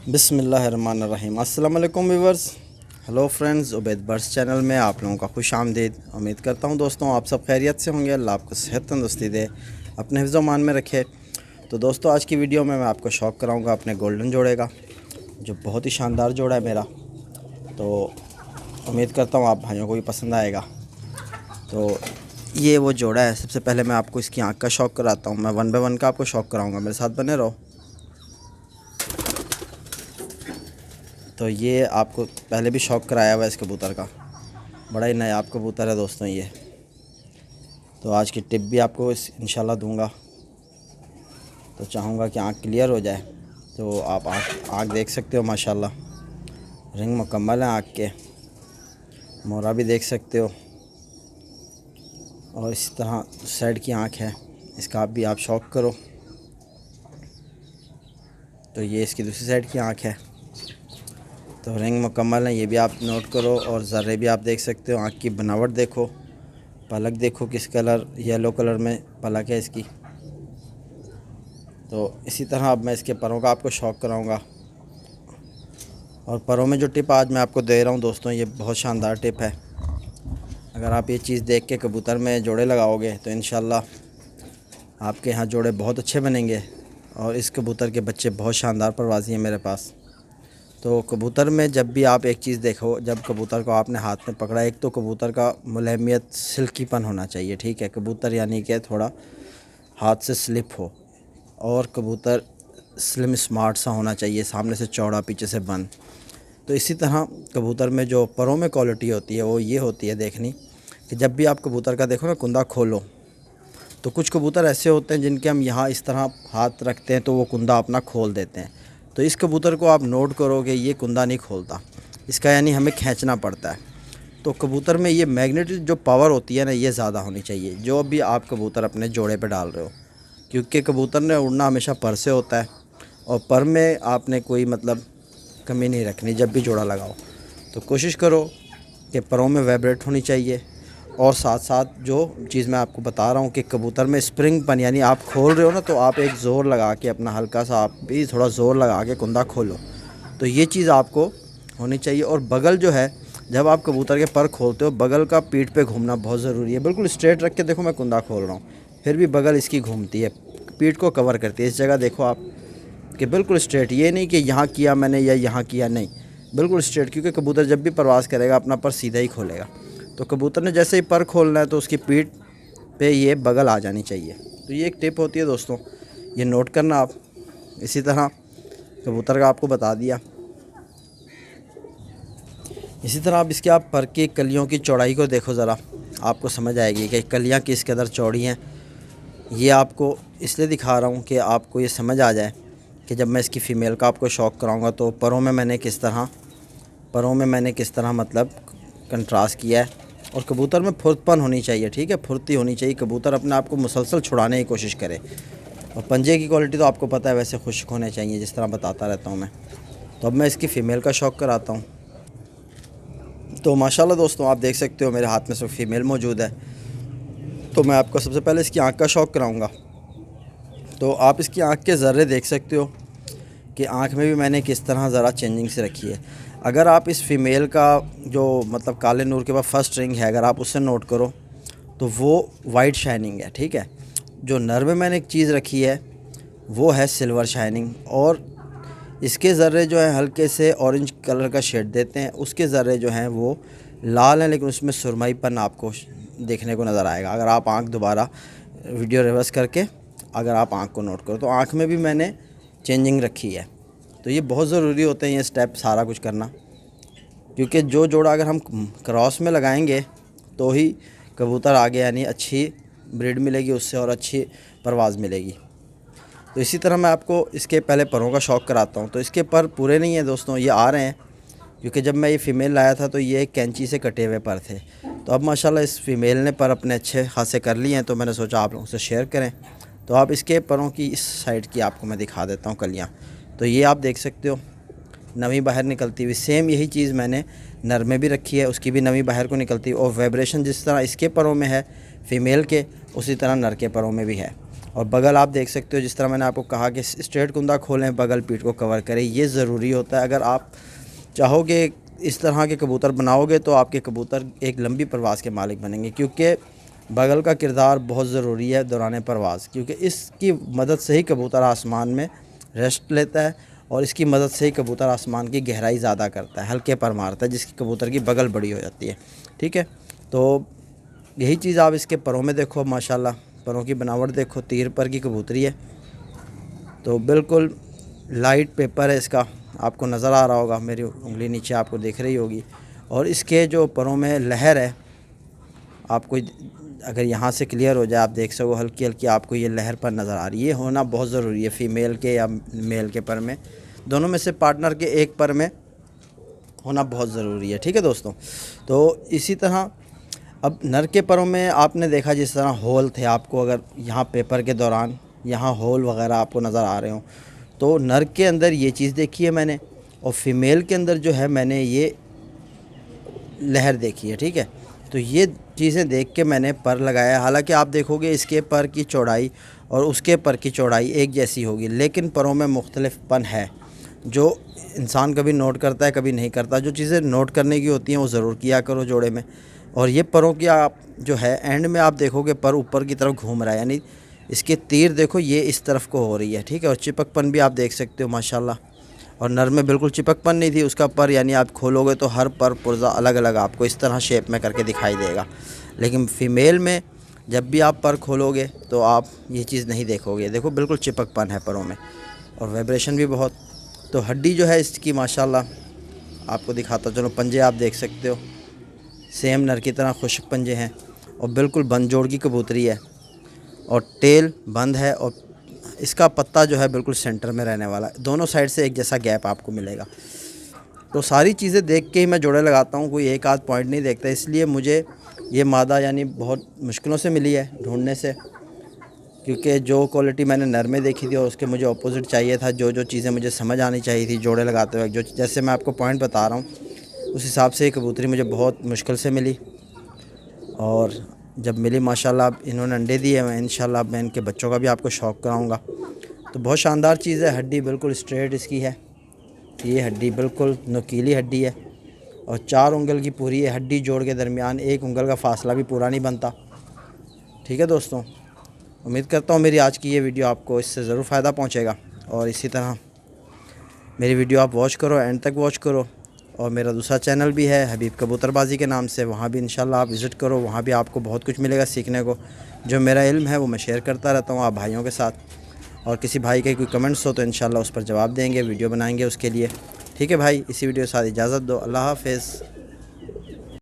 बिस्मिल्लाहिर्रहमानिर्रहीम। अस्सलाम वालेकुम viewers. Hello friends, Ubaid birds channel में आप लोगों का खुश आमदीद। उम्मीद करता हूँ दोस्तों आप सब खैरियत से होंगे। अल्लाह आपको सेहत तंदुरुस्ती दे, अपने हिफ्ज़ मान में रखे। तो दोस्तों आज की वीडियो में मैं आपको शौक़ कराऊँगा अपने गोल्डन जोड़े का, जो बहुत ही शानदार जोड़ा है मेरा। तो उम्मीद करता हूँ आप भाइयों को भी पसंद आएगा। तो ये वो जोड़ा है। सबसे पहले मैं आपको इसकी आँख का शौक़ कराता हूँ। मैं 1 बाय 1 का आपको शौक़ कराऊँगा, मेरे साथ बने रहो। तो ये आपको पहले भी शौक़ कराया हुआ है इस कबूतर का, बड़ा ही नायाब कबूतर है दोस्तों ये। तो आज की टिप भी आपको इंशाल्लाह दूंगा। तो चाहूँगा कि आँख क्लियर हो जाए। तो आप आँख देख सकते हो, माशाल्लाह रिंग मुकम्मल है आँख के, मोरा भी देख सकते हो। और इस तरह साइड की आँख है, इसका भी आप शौक़ करो। तो ये इसकी दूसरी साइड की आँख है, तो रिंग मुकम्मल है, ये भी आप नोट करो। और ज़र्रे भी आप देख सकते हो। आँख की बनावट देखो, पलक देखो किस कलर, येलो कलर में पलक है इसकी। तो इसी तरह अब मैं इसके परों का आपको शौक़ कराऊंगा। और परों में जो टिप आज मैं आपको दे रहा हूं दोस्तों, ये बहुत शानदार टिप है। अगर आप ये चीज़ देख के कबूतर में जोड़े लगाओगे तो इंशाल्लाह आपके यहाँ जोड़े बहुत अच्छे बनेंगे। और इस कबूतर के बच्चे बहुत शानदार परवाज़ी हैं मेरे पास। तो कबूतर में जब भी आप एक चीज़ देखो, जब कबूतर को आपने हाथ में पकड़ा, एक तो कबूतर का मुलायमियत, सिल्कीपन होना चाहिए, ठीक है। कबूतर यानी कि थोड़ा हाथ से स्लिप हो, और कबूतर स्लिम स्मार्ट सा होना चाहिए, सामने से चौड़ा पीछे से बंद। तो इसी तरह कबूतर में जो परों में क्वालिटी होती है वो ये होती है देखनी कि जब भी आप कबूतर का देखो ना कुंदा खोलो, तो कुछ कबूतर ऐसे होते हैं जिनके हम यहाँ इस तरह हाथ रखते हैं तो वो कुंदा अपना खोल देते हैं। तो इस कबूतर को आप नोट करो कि ये कुंदा नहीं खोलता, इसका यानी हमें खींचना पड़ता है। तो कबूतर में ये मैग्नेटिक जो पावर होती है ना, ये ज़्यादा होनी चाहिए जो भी आप कबूतर अपने जोड़े पे डाल रहे हो। क्योंकि कबूतर ने उड़ना हमेशा पर से होता है, और पर में आपने कोई मतलब कमी नहीं रखनी जब भी जोड़ा लगाओ। तो कोशिश करो कि परों में वाइब्रेट होनी चाहिए। और साथ साथ जो चीज़ मैं आपको बता रहा हूँ कि कबूतर में स्प्रिंग पन, यानी आप खोल रहे हो ना, तो आप एक ज़ोर लगा के अपना हल्का सा आप भी थोड़ा ज़ोर लगा के कुंदा खोलो। तो ये चीज़ आपको होनी चाहिए। और बगल जो है, जब आप कबूतर के पर खोलते हो, बगल का पीठ पे घूमना बहुत ज़रूरी है। बिल्कुल स्ट्रेट रख के देखो, मैं कुंदा खोल रहा हूँ, फिर भी बगल इसकी घूमती है, पीठ को कवर करती है। इस जगह देखो आप कि बिल्कुल स्ट्रेट, ये नहीं कि यहाँ किया मैंने या यहाँ किया, नहीं, बिल्कुल स्ट्रेट। क्योंकि कबूतर जब भी परवाज़ करेगा अपना पर सीधा ही खोलेगा। तो कबूतर ने जैसे ही पर खोलना है तो उसकी पीठ पे ये बगल आ जानी चाहिए। तो ये एक टिप होती है दोस्तों, ये नोट करना आप। इसी तरह कबूतर का आपको बता दिया। इसी तरह आप इसके पर की कलियों की चौड़ाई को देखो ज़रा, आपको समझ आएगी कि कलियाँ किस कदर चौड़ी हैं। ये आपको इसलिए दिखा रहा हूँ कि आपको ये समझ आ जाए कि जब मैं इसकी फ़ीमेल का आपको शौक़ कराऊँगा तो परों में मैंने किस तरह मतलब कंट्रास्ट किया है। और कबूतर में फुर्तपन होनी चाहिए, ठीक है, फुर्ती होनी चाहिए। कबूतर अपने आप को मुसलसल छुड़ाने की कोशिश करे। और पंजे की क्वालिटी तो आपको पता है, वैसे खुश्क होने चाहिए, जिस तरह बताता रहता हूँ मैं। तो अब मैं इसकी फ़ीमेल का शौक़ कराता हूँ। तो माशाल्लाह दोस्तों आप देख सकते हो मेरे हाथ में सिर्फ फ़ीमेल मौजूद है। तो मैं आपको सबसे पहले इसकी आँख का शौक़ कराऊँगा। तो आप इसकी आँख के ज़र्रे देख सकते हो कि आँख में भी मैंने किस तरह ज़रा चेंजिंग से रखी है। अगर आप इस फ़ीमेल का जो मतलब काले नूर के बाद फर्स्ट रिंग है, अगर आप उससे नोट करो तो वो वाइट शाइनिंग है, ठीक है। जो नर में मैंने एक चीज़ रखी है वो है सिल्वर शाइनिंग। और इसके ज़र्रे जो हैं हल्के से ऑरेंज कलर का शेड देते हैं, उसके ज़र्रे जो हैं वो लाल हैं, लेकिन उसमें सुरमईपन आपको देखने को नज़र आएगा। अगर आप आँख दोबारा वीडियो रिवर्स करके अगर आप आँख को नोट करो, तो आँख में भी मैंने चेंजिंग रखी है। तो ये बहुत ज़रूरी होते हैं ये स्टेप सारा कुछ करना, क्योंकि जो जोड़ा अगर हम क्रॉस में लगाएंगे तो ही कबूतर आगे यानी अच्छी ब्रीड मिलेगी उससे, और अच्छी परवाज़ मिलेगी। तो इसी तरह मैं आपको इसके पहले परों का शौक़ कराता हूँ। तो इसके पर पूरे नहीं हैं दोस्तों, ये आ रहे हैं, क्योंकि जब मैं ये फ़ीमेल लाया था तो ये कैंची से कटे हुए पर थे। तो अब माशाल्लाह इस फ़ीमेल ने पर अपने अच्छे खासे कर लिए हैं, तो मैंने सोचा आप लोगों से शेयर करें। तो आप इसके परों की इस साइड की आपको मैं दिखा देता हूँ कलियाँ। तो ये आप देख सकते हो नमी बाहर निकलती हुई। सेम यही चीज़ मैंने नर में भी रखी है, उसकी भी नमी बाहर को निकलती है। और वाइब्रेशन जिस तरह इसके परों में है फ़ीमेल के, उसी तरह नर के परों में भी है। और बगल आप देख सकते हो, जिस तरह मैंने आपको कहा कि स्ट्रेट कुंदा खोलें, बगल पीठ को कवर करें, ये ज़रूरी होता है। अगर आप चाहोगे इस तरह के कबूतर बनाओगे तो आपके कबूतर एक लंबी परवाज़ के मालिक बनेंगे, क्योंकि बगल का किरदार बहुत ज़रूरी है दौरान परवाज़, क्योंकि इसकी मदद से ही कबूतर आसमान में रेस्ट लेता है और इसकी मदद से ही कबूतर आसमान की गहराई ज़्यादा करता है, हल्के पर मारता है, जिसकी कबूतर की बगल बड़ी हो जाती है। ठीक है, तो यही चीज़ आप इसके परों में देखो, माशाल्लाह परों की बनावट देखो, तीर पर की कबूतरी है, तो बिल्कुल लाइट पेपर है इसका, आपको नज़र आ रहा होगा, मेरी उंगली नीचे आपको दिख रही होगी। और इसके जो परों में लहर है, आपको अगर यहाँ से क्लियर हो जाए, आप देख सको हल्की हल्की आपको ये लहर पर नज़र आ रही है। होना बहुत ज़रूरी है फ़ीमेल के या मेल के पर में, दोनों में से पार्टनर के एक पर में होना बहुत ज़रूरी है। ठीक है दोस्तों, तो इसी तरह अब नर के परों में आपने देखा जिस तरह होल थे, आपको अगर यहाँ पेपर के दौरान यहाँ होल वग़ैरह आपको नज़र आ रहे हों, तो नर के अंदर ये चीज़ देखी है मैंने, और फ़ीमेल के अंदर जो है मैंने ये लहर देखी है। ठीक है, तो ये चीज़ें देख के मैंने पर लगाया। हालांकि आप देखोगे इसके पर की चौड़ाई और उसके पर की चौड़ाई एक जैसी होगी, लेकिन परों में मुख्तलिफपन है, जो इंसान कभी नोट करता है कभी नहीं करता। जो चीज़ें नोट करने की होती हैं वो ज़रूर किया करो जोड़े में। और ये परों की आप जो है एंड में आप देखोगे पर ऊपर की तरफ घूम रहा है, यानी इसके तीर देखो ये इस तरफ को हो रही है। ठीक है, और चिपकपन भी आप देख सकते हो माशाल्लाह, और नर में बिल्कुल चिपकपन नहीं थी उसका पर, यानी आप खोलोगे तो हर पर पुर्जा अलग अलग आपको इस तरह शेप में करके दिखाई देगा। लेकिन फ़ीमेल में जब भी आप पर खोलोगे तो आप ये चीज़ नहीं देखोगे, देखो बिल्कुल चिपकपन है परों में और वाइब्रेशन भी बहुत। तो हड्डी जो है इसकी माशाल्लाह आपको दिखाता चलो, पंजे आप देख सकते हो सेम नर की तरह खुश्क पंजे हैं और बिल्कुल बंद जोड़ की कबूतरी है, और टेल बंद है, और इसका पत्ता जो है बिल्कुल सेंटर में रहने वाला है, दोनों साइड से एक जैसा गैप आपको मिलेगा। तो सारी चीज़ें देख के ही मैं जोड़े लगाता हूँ, कोई एक आध पॉइंट नहीं देखता। इसलिए मुझे ये मादा यानी बहुत मुश्किलों से मिली है ढूंढने से, क्योंकि जो क्वालिटी मैंने नर में देखी थी और उसके मुझे अपोजिट चाहिए था, जो चीज़ें मुझे समझ आनी चाहिए थी जोड़े लगाते हुए, जो जैसे मैं आपको पॉइंट बता रहा हूँ उस हिसाब से ये कबूतरी मुझे बहुत मुश्किल से मिली। और जब मिली माशाल्लाह इन्होंने अंडे दिए, मैं इंशाल्लाह मैं इनके बच्चों का भी आपको शौक़ कराऊंगा। तो बहुत शानदार चीज़ है, हड्डी बिल्कुल स्ट्रेट इसकी है, ये हड्डी बिल्कुल नुकीली हड्डी है और 4 उंगल की पूरी है। हड्डी जोड़ के दरमियान 1 उंगल का फासला भी पूरा नहीं बनता। ठीक है दोस्तों, उम्मीद करता हूँ मेरी आज की ये वीडियो आपको इससे ज़रूर फ़ायदा पहुँचेगा, और इसी तरह मेरी वीडियो आप वॉच करो, एंड तक वॉच करो। और मेरा दूसरा चैनल भी है हबीब कबूतरबाजी के नाम से, वहाँ भी इंशाल्लाह आप विज़िट करो, वहाँ भी आपको बहुत कुछ मिलेगा सीखने को। जो मेरा इल्म है वो मैं शेयर करता रहता हूँ आप भाइयों के साथ, और किसी भाई के कोई कमेंट्स हो तो इंशाल्लाह उस पर जवाब देंगे, वीडियो बनाएंगे उसके लिए। ठीक है भाई, इसी वीडियो के साथ इजाज़त दो, अल्लाह हाफ़िज़।